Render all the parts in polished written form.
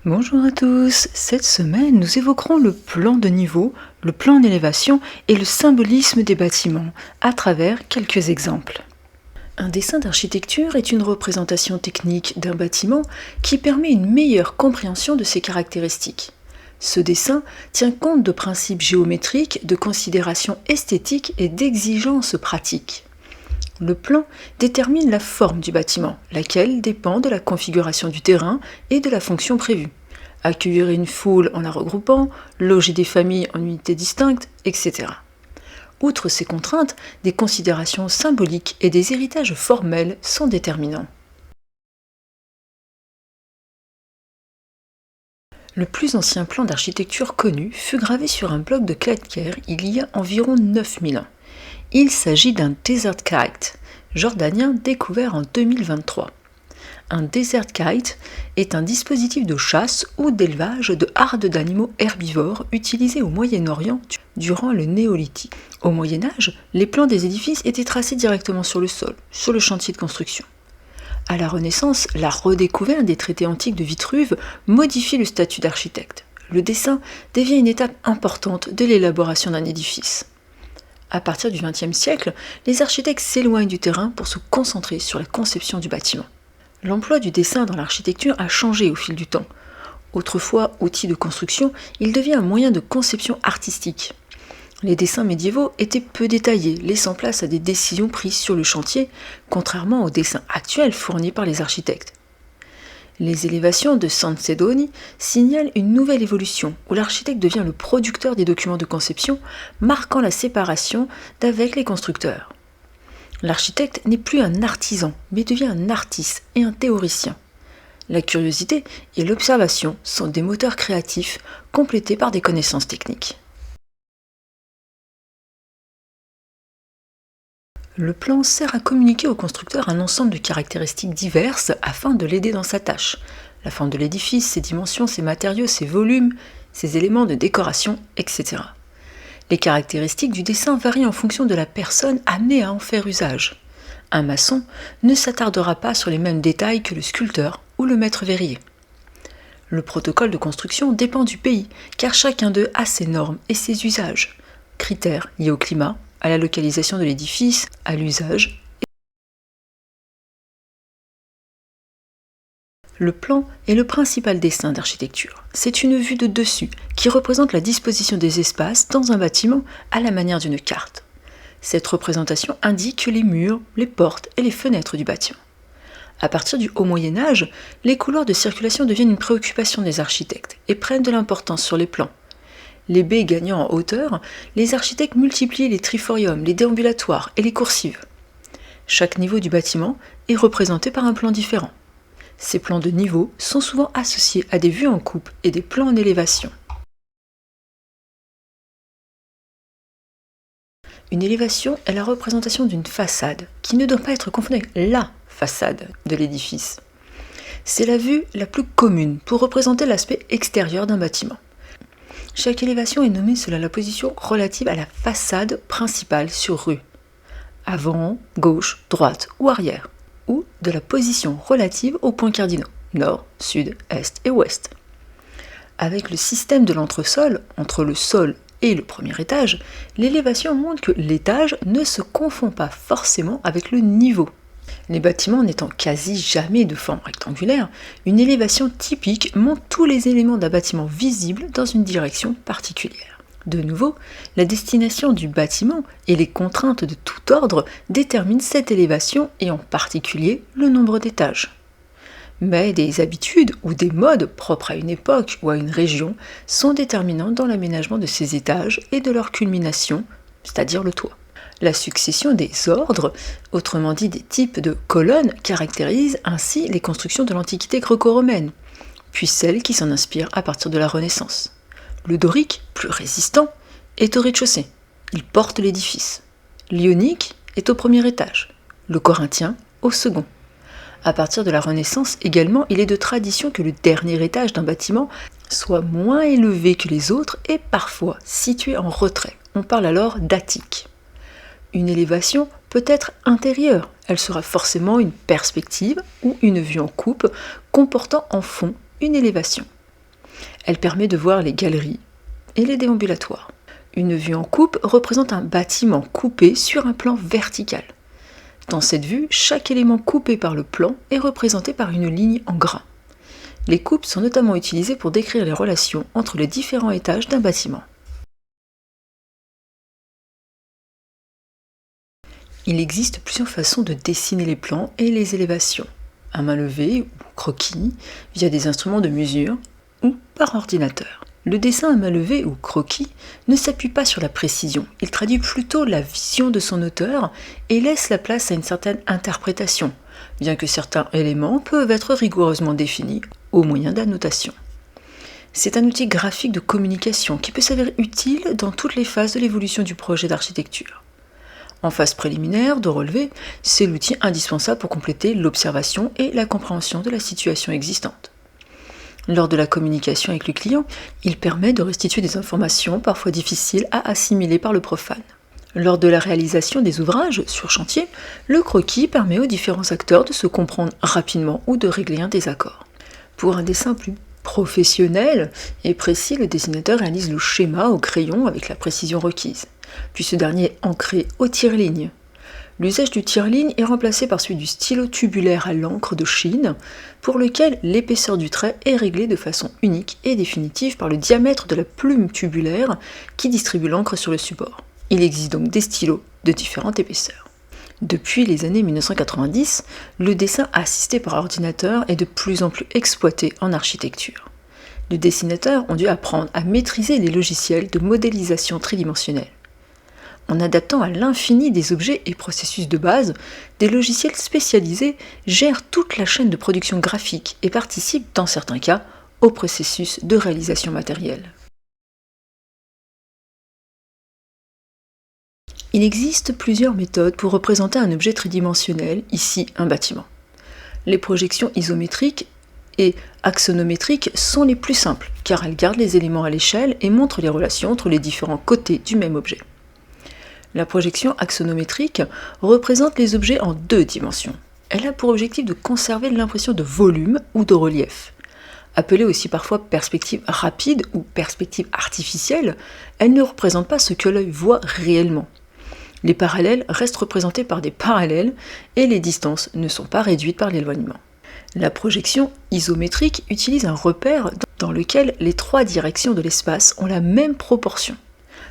Bonjour à tous, cette semaine nous évoquerons le plan de niveau, le plan d'élévation et le symbolisme des bâtiments à travers quelques exemples. Un dessin d'architecture est une représentation technique d'un bâtiment qui permet une meilleure compréhension de ses caractéristiques. Ce dessin tient compte de principes géométriques, de considérations esthétiques et d'exigences pratiques. Le plan détermine la forme du bâtiment, laquelle dépend de la configuration du terrain et de la fonction prévue. Accueillir une foule en la regroupant, loger des familles en unités distinctes, etc. Outre ces contraintes, des considérations symboliques et des héritages formels sont déterminants. Le plus ancien plan d'architecture connu fut gravé sur un bloc de calcaire il y a environ 9000 ans. Il s'agit d'un desert kite jordanien découvert en 2023. Un desert kite est un dispositif de chasse ou d'élevage de hardes d'animaux herbivores utilisé au Moyen-Orient durant le Néolithique. Au Moyen-Âge, les plans des édifices étaient tracés directement sur le sol, sur le chantier de construction. À la Renaissance, la redécouverte des traités antiques de Vitruve modifie le statut d'architecte. Le dessin devient une étape importante de l'élaboration d'un édifice. À partir du XXe siècle, les architectes s'éloignent du terrain pour se concentrer sur la conception du bâtiment. L'emploi du dessin dans l'architecture a changé au fil du temps. Autrefois outil de construction, il devient un moyen de conception artistique. Les dessins médiévaux étaient peu détaillés, laissant place à des décisions prises sur le chantier, contrairement aux dessins actuels fournis par les architectes. Les élévations de Sansedoni signalent une nouvelle évolution, où l'architecte devient le producteur des documents de conception, marquant la séparation d'avec les constructeurs. L'architecte n'est plus un artisan, mais devient un artiste et un théoricien. La curiosité et l'observation sont des moteurs créatifs, complétés par des connaissances techniques. Le plan sert à communiquer au constructeur un ensemble de caractéristiques diverses afin de l'aider dans sa tâche. La forme de l'édifice, ses dimensions, ses matériaux, ses volumes, ses éléments de décoration, etc. Les caractéristiques du dessin varient en fonction de la personne amenée à en faire usage. Un maçon ne s'attardera pas sur les mêmes détails que le sculpteur ou le maître verrier. Le protocole de construction dépend du pays, car chacun d'eux a ses normes et ses usages, critères liés au climat, à la localisation de l'édifice, à l'usage. Le plan est le principal dessin d'architecture. C'est une vue de dessus qui représente la disposition des espaces dans un bâtiment à la manière d'une carte. Cette représentation indique les murs, les portes et les fenêtres du bâtiment. À partir du Haut Moyen-Âge, les couloirs de circulation deviennent une préoccupation des architectes et prennent de l'importance sur les plans. Les baies gagnant en hauteur, les architectes multiplient les triforiums, les déambulatoires et les coursives. Chaque niveau du bâtiment est représenté par un plan différent. Ces plans de niveau sont souvent associés à des vues en coupe et des plans en élévation. Une élévation est la représentation d'une façade, qui ne doit pas être confondue avec la façade de l'édifice. C'est la vue la plus commune pour représenter l'aspect extérieur d'un bâtiment. Chaque élévation est nommée selon la position relative à la façade principale sur rue. Avant, gauche, droite ou arrière. Ou de la position relative aux points cardinaux, nord, sud, est et ouest. Avec le système de l'entresol, entre le sol et le premier étage, l'élévation montre que l'étage ne se confond pas forcément avec le niveau. Les bâtiments n'étant quasi jamais de forme rectangulaire, une élévation typique montre tous les éléments d'un bâtiment visibles dans une direction particulière. De nouveau, la destination du bâtiment et les contraintes de tout ordre déterminent cette élévation et en particulier le nombre d'étages. Mais des habitudes ou des modes propres à une époque ou à une région sont déterminants dans l'aménagement de ces étages et de leur culmination, c'est-à-dire le toit. La succession des ordres, autrement dit des types de colonnes, caractérise ainsi les constructions de l'Antiquité gréco-romaine, puis celles qui s'en inspirent à partir de la Renaissance. Le dorique, plus résistant, est au rez-de-chaussée. Il porte l'édifice. L'ionique est au premier étage. Le corinthien au second. À partir de la Renaissance également, il est de tradition que le dernier étage d'un bâtiment soit moins élevé que les autres et parfois situé en retrait. On parle alors d'attique. Une élévation peut être intérieure. Elle sera forcément une perspective ou une vue en coupe comportant en fond une élévation. Elle permet de voir les galeries et les déambulatoires. Une vue en coupe représente un bâtiment coupé sur un plan vertical. Dans cette vue, chaque élément coupé par le plan est représenté par une ligne en gras. Les coupes sont notamment utilisées pour décrire les relations entre les différents étages d'un bâtiment. Il existe plusieurs façons de dessiner les plans et les élévations, à main levée ou croquis, via des instruments de mesure ou par ordinateur. Le dessin à main levée ou croquis ne s'appuie pas sur la précision, il traduit plutôt la vision de son auteur et laisse la place à une certaine interprétation, bien que certains éléments peuvent être rigoureusement définis au moyen d'annotations. C'est un outil graphique de communication qui peut s'avérer utile dans toutes les phases de l'évolution du projet d'architecture. En phase préliminaire de relevé, c'est l'outil indispensable pour compléter l'observation et la compréhension de la situation existante. Lors de la communication avec le client, il permet de restituer des informations parfois difficiles à assimiler par le profane. Lors de la réalisation des ouvrages sur chantier, le croquis permet aux différents acteurs de se comprendre rapidement ou de régler un désaccord. Pour un dessin plus professionnel et précis, le dessinateur réalise le schéma au crayon avec la précision requise, puis ce dernier est ancré au tire-ligne. L'usage du tire-ligne est remplacé par celui du stylo tubulaire à l'encre de Chine, pour lequel l'épaisseur du trait est réglée de façon unique et définitive par le diamètre de la plume tubulaire qui distribue l'encre sur le support. Il existe donc des stylos de différentes épaisseurs. Depuis les années 1990, le dessin assisté par ordinateur est de plus en plus exploité en architecture. Les dessinateurs ont dû apprendre à maîtriser les logiciels de modélisation tridimensionnelle. En adaptant à l'infini des objets et processus de base, des logiciels spécialisés gèrent toute la chaîne de production graphique et participent, dans certains cas, au processus de réalisation matérielle. Il existe plusieurs méthodes pour représenter un objet tridimensionnel, ici un bâtiment. Les projections isométriques et axonométriques sont les plus simples, car elles gardent les éléments à l'échelle et montrent les relations entre les différents côtés du même objet. La projection axonométrique représente les objets en 2 dimensions. Elle a pour objectif de conserver l'impression de volume ou de relief. Appelée aussi parfois perspective rapide ou perspective artificielle, elle ne représente pas ce que l'œil voit réellement. Les parallèles restent représentés par des parallèles et les distances ne sont pas réduites par l'éloignement. La projection isométrique utilise un repère dans lequel les 3 directions de l'espace ont la même proportion.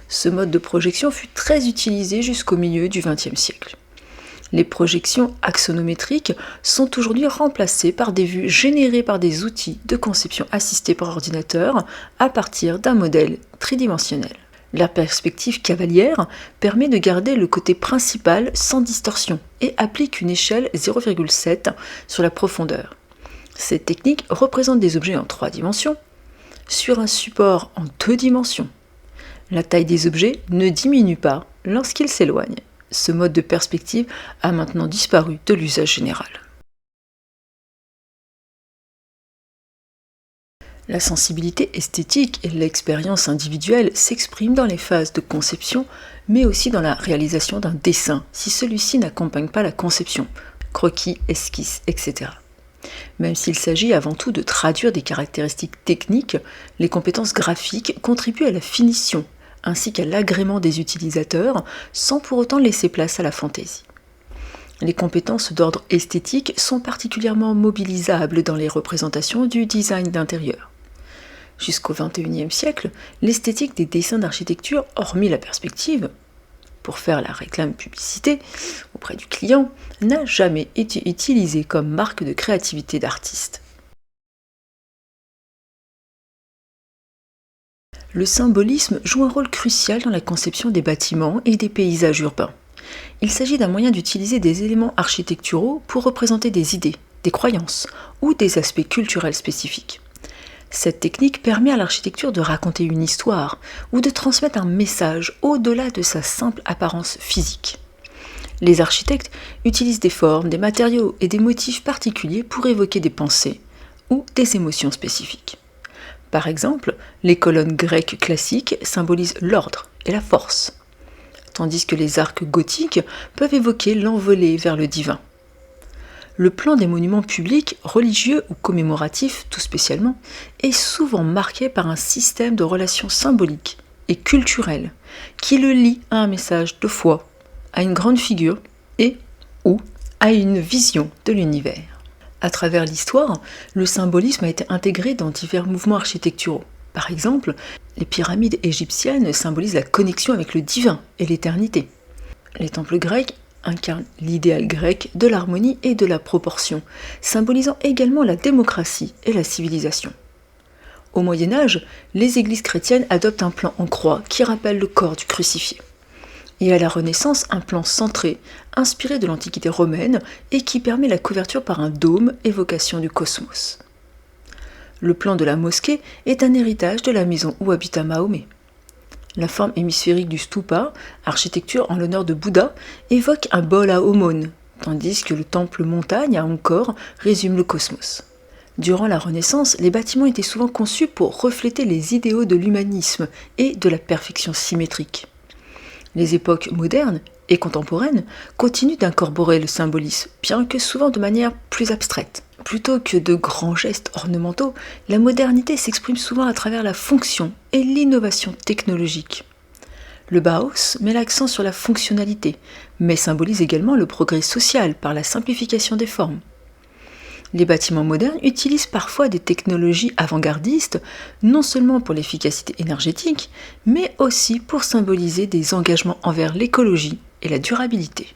Ce mode de projection fut très utilisé jusqu'au milieu du XXe siècle. Les projections axonométriques sont aujourd'hui remplacées par des vues générées par des outils de conception assistés par ordinateur à partir d'un modèle tridimensionnel. La perspective cavalière permet de garder le côté principal sans distorsion et applique une échelle 0,7 sur la profondeur. Cette technique représente des objets en 3 dimensions sur un support en 2 dimensions. La taille des objets ne diminue pas lorsqu'ils s'éloignent. Ce mode de perspective a maintenant disparu de l'usage général. La sensibilité esthétique et l'expérience individuelle s'expriment dans les phases de conception, mais aussi dans la réalisation d'un dessin, si celui-ci n'accompagne pas la conception, croquis, esquisses, etc. Même s'il s'agit avant tout de traduire des caractéristiques techniques, les compétences graphiques contribuent à la finition, ainsi qu'à l'agrément des utilisateurs, sans pour autant laisser place à la fantaisie. Les compétences d'ordre esthétique sont particulièrement mobilisables dans les représentations du design d'intérieur. Jusqu'au XXIe siècle, l'esthétique des dessins d'architecture, hormis la perspective, pour faire la réclame publicité auprès du client, n'a jamais été utilisée comme marque de créativité d'artiste. Le symbolisme joue un rôle crucial dans la conception des bâtiments et des paysages urbains. Il s'agit d'un moyen d'utiliser des éléments architecturaux pour représenter des idées, des croyances ou des aspects culturels spécifiques. Cette technique permet à l'architecture de raconter une histoire ou de transmettre un message au-delà de sa simple apparence physique. Les architectes utilisent des formes, des matériaux et des motifs particuliers pour évoquer des pensées ou des émotions spécifiques. Par exemple, les colonnes grecques classiques symbolisent l'ordre et la force, tandis que les arcs gothiques peuvent évoquer l'envolée vers le divin. Le plan des monuments publics, religieux ou commémoratifs tout spécialement, est souvent marqué par un système de relations symboliques et culturelles qui le lie à un message de foi, à une grande figure et ou à une vision de l'univers. À travers l'histoire, le symbolisme a été intégré dans divers mouvements architecturaux. Par exemple, les pyramides égyptiennes symbolisent la connexion avec le divin et l'éternité. Les temples grecs incarnent l'idéal grec de l'harmonie et de la proportion, symbolisant également la démocratie et la civilisation. Au Moyen-Âge, les églises chrétiennes adoptent un plan en croix qui rappelle le corps du crucifié. Et à la Renaissance, un plan centré, inspiré de l'Antiquité romaine et qui permet la couverture par un dôme, évocation du cosmos. Le plan de la mosquée est un héritage de la maison où habita Mahomet. La forme hémisphérique du stupa, architecture en l'honneur de Bouddha, évoque un bol à aumône, tandis que le temple montagne à Angkor résume le cosmos. Durant la Renaissance, les bâtiments étaient souvent conçus pour refléter les idéaux de l'humanisme et de la perfection symétrique. Les époques modernes et contemporaines continuent d'incorporer le symbolisme, bien que souvent de manière plus abstraite. Plutôt que de grands gestes ornementaux, la modernité s'exprime souvent à travers la fonction et l'innovation technologique. Le Bauhaus met l'accent sur la fonctionnalité, mais symbolise également le progrès social par la simplification des formes. Les bâtiments modernes utilisent parfois des technologies avant-gardistes, non seulement pour l'efficacité énergétique, mais aussi pour symboliser des engagements envers l'écologie et la durabilité.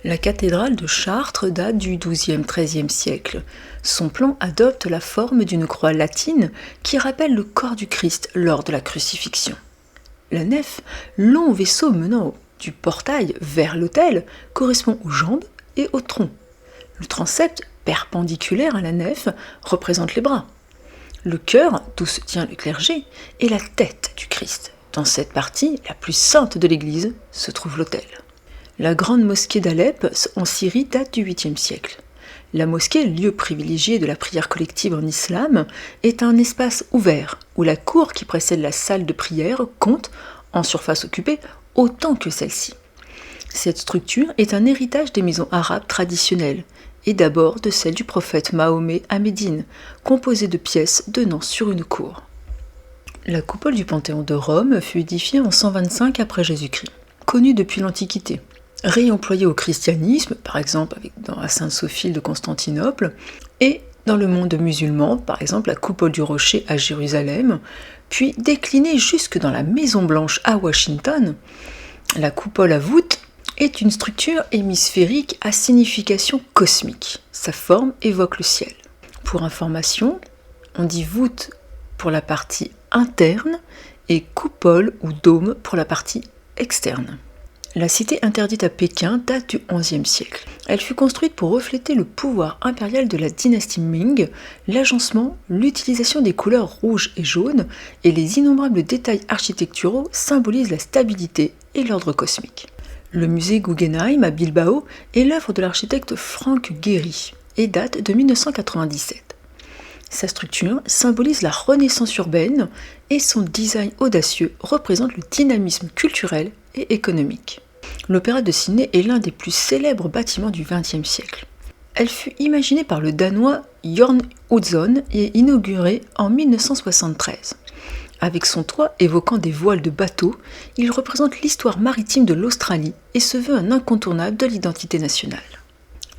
La cathédrale de Chartres date du XIIe-XIIIe siècle. Son plan adopte la forme d'une croix latine qui rappelle le corps du Christ lors de la crucifixion. La nef, long vaisseau menant du portail vers l'autel, correspond aux jambes et au tronc. Le transept, perpendiculaire à la nef, représente les bras. Le cœur, d'où se tient le clergé, est la tête du Christ. Dans cette partie, la plus sainte de l'église, se trouve l'autel. La grande mosquée d'Alep, en Syrie, date du 8e siècle. La mosquée, lieu privilégié de la prière collective en islam, est un espace ouvert, où la cour qui précède la salle de prière compte, en surface occupée, autant que celle-ci. Cette structure est un héritage des maisons arabes traditionnelles, et d'abord de celle du prophète Mahomet à Médine, composée de pièces donnant sur une cour. La coupole du Panthéon de Rome fut édifiée en 125 après Jésus-Christ, connue depuis l'Antiquité. Réemployée au christianisme, par exemple dans la Sainte-Sophie de Constantinople, et dans le monde musulman, par exemple la coupole du rocher à Jérusalem, puis déclinée jusque dans la Maison Blanche à Washington, la coupole à voûte est une structure hémisphérique à signification cosmique. Sa forme évoque le ciel. Pour information, on dit voûte pour la partie interne et coupole ou dôme pour la partie externe. La cité interdite à Pékin date du XIe siècle. Elle fut construite pour refléter le pouvoir impérial de la dynastie Ming, l'agencement, l'utilisation des couleurs rouges et jaunes et les innombrables détails architecturaux symbolisent la stabilité et l'ordre cosmique. Le musée Guggenheim à Bilbao est l'œuvre de l'architecte Frank Gehry et date de 1997. Sa structure symbolise la renaissance urbaine et son design audacieux représente le dynamisme culturel et économique. L'Opéra de Sydney est l'un des plus célèbres bâtiments du XXe siècle. Elle fut imaginée par le Danois Jørn Utzon et inaugurée en 1973. Avec son toit évoquant des voiles de bateaux, il représente l'histoire maritime de l'Australie et se veut un incontournable de l'identité nationale.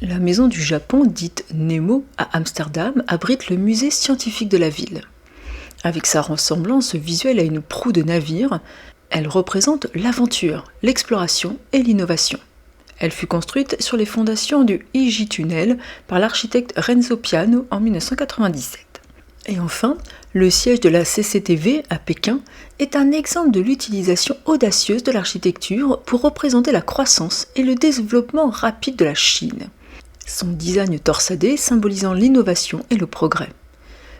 La maison du Japon, dite Nemo, à Amsterdam, abrite le musée scientifique de la ville. Avec sa ressemblance visuelle à une proue de navire, elle représente l'aventure, l'exploration et l'innovation. Elle fut construite sur les fondations du Iji Tunnel par l'architecte Renzo Piano en 1997. Et enfin, le siège de la CCTV à Pékin est un exemple de l'utilisation audacieuse de l'architecture pour représenter la croissance et le développement rapide de la Chine. Son design torsadé symbolisant l'innovation et le progrès.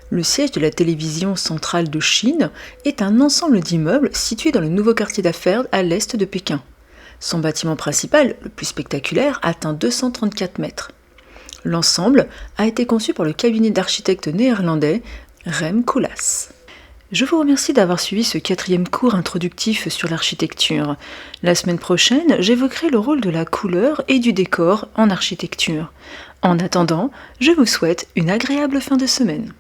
Le siège de la télévision centrale de Chine est un ensemble d'immeubles situés dans le nouveau quartier d'affaires à l'est de Pékin. Son bâtiment principal, le plus spectaculaire, atteint 234 mètres. L'ensemble a été conçu par le cabinet d'architectes néerlandais Rem Koolhaas. Je vous remercie d'avoir suivi ce 4e cours introductif sur l'architecture. La semaine prochaine, j'évoquerai le rôle de la couleur et du décor en architecture. En attendant, je vous souhaite une agréable fin de semaine.